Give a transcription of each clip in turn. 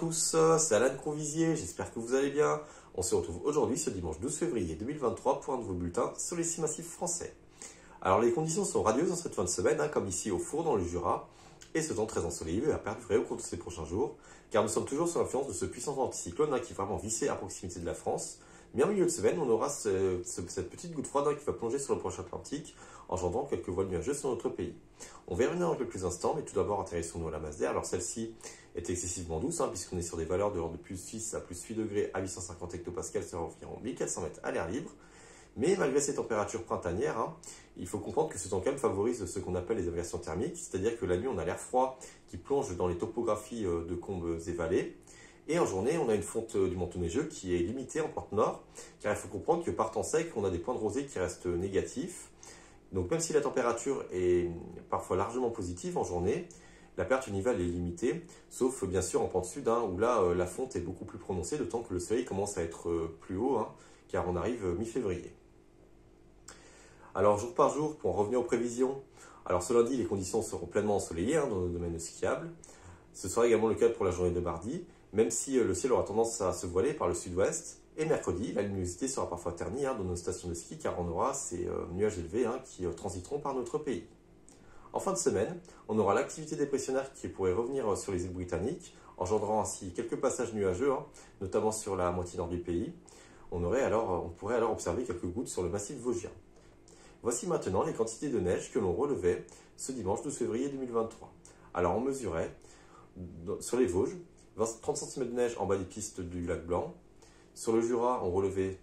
tous, c'est Alan Convisier, j'espère que vous allez bien. On se retrouve aujourd'hui ce dimanche 12 février 2023 pour un nouveau bulletin sur les 6 massifs français. Alors les conditions sont radieuses en cette fin de semaine, comme ici au Four dans le Jura, et ce temps très ensoleillé va perdurer au cours de ces prochains jours, car nous sommes toujours sous l'influence de ce puissant anticyclone qui est vraiment vissé à proximité de la France. Mais en milieu de semaine, on aura cette petite goutte froide qui va plonger sur le proche Atlantique, engendrant quelques voiles nuageuses sur notre pays. On va y revenir dans quelques instants, mais tout d'abord atterrissons-nous à la masse d'air. Alors celle-ci est excessivement douce, puisqu'on est sur des valeurs de l'ordre de plus 6 à plus 8 degrés à 850 hectopascales sur environ 1400 mètres à l'air libre. Mais malgré ces températures printanières, il faut comprendre que ce temps calme favorise ce qu'on appelle les aberrations thermiques, c'est-à-dire que la nuit on a l'air froid qui plonge dans les topographies de combes et vallées, et en journée on a une fonte du manteau neigeux qui est limitée en pointe nord, car il faut comprendre que par temps sec on a des points de rosée qui restent négatifs. Donc même si la température est parfois largement positive en journée, la perte nivale est limitée, sauf bien sûr en pente sud, où là la fonte est beaucoup plus prononcée, d'autant que le soleil commence à être plus haut, car on arrive mi-février. Alors jour par jour, pour en revenir aux prévisions, alors ce lundi les conditions seront pleinement ensoleillées dans le domaine skiable. Ce sera également le cas pour la journée de mardi, même si le ciel aura tendance à se voiler par le sud-ouest. Et mercredi, la luminosité sera parfois ternie dans nos stations de ski, car on aura ces nuages élevés qui transiteront par notre pays. En fin de semaine, on aura l'activité dépressionnaire qui pourrait revenir sur les îles britanniques, engendrant ainsi quelques passages nuageux, notamment sur la moitié nord du pays. On pourrait alors observer quelques gouttes sur le massif vosgien. Voici maintenant les quantités de neige que l'on relevait ce dimanche 12 février 2023. Alors on mesurait sur les Vosges 30 cm de neige en bas des pistes du lac Blanc. Sur le Jura, on relevait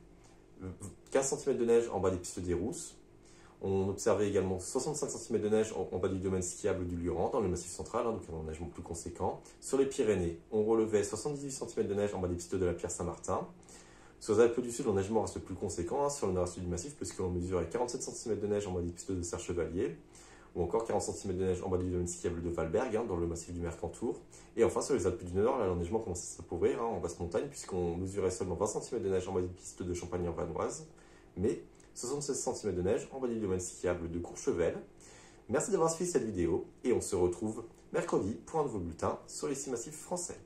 15 cm de neige en bas des pistes des Rousses. On observait également 65 cm de neige en bas du domaine skiable du Luran, dans le massif central, donc un enneigement plus conséquent. Sur les Pyrénées, on relevait 78 cm de neige en bas des pistes de la Pierre-Saint-Martin. Sur les Alpes du Sud, l'enneigement reste plus conséquent sur le nord-est du massif, puisque l'on mesurait 47 cm de neige en bas des pistes de Serre-Chevalier, ou encore 40 cm de neige en bas du domaine skiable de Valberg, dans le massif du Mercantour. Et enfin, sur les Alpes du Nord, l'enneigement commence à s'appauvrir en basse montagne, puisqu'on mesurait seulement 20 cm de neige en bas des pistes de Champagne-en-Vanoise, mais 76 cm de neige en bas du domaine skiable de Courchevel. Merci d'avoir suivi cette vidéo, et on se retrouve mercredi pour un nouveau bulletin sur les 6 massifs français.